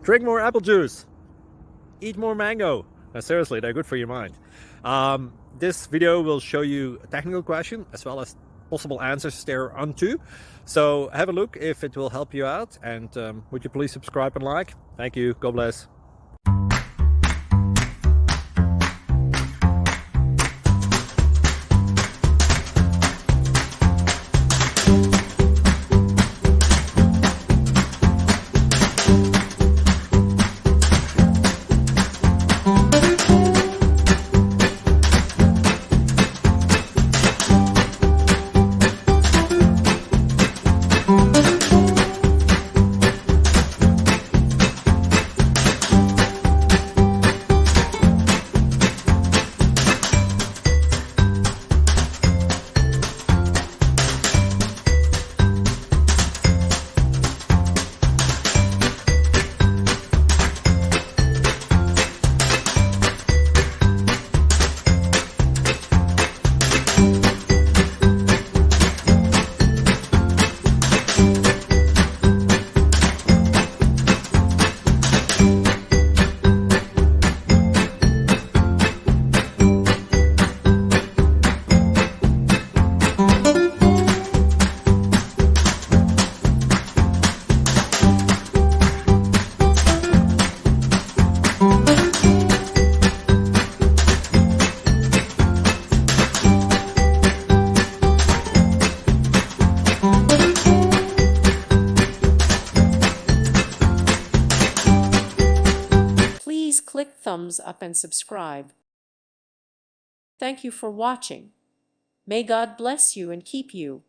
Drink more apple juice. Eat more mango. Seriously, they're good for your mind. This video will show you a technical question as well as possible answers thereunto. So have a look if it will help you out, and would you please subscribe and like? Thank you. God bless. Please click thumbs up and subscribe. Thank you for watching. May God bless you and keep you.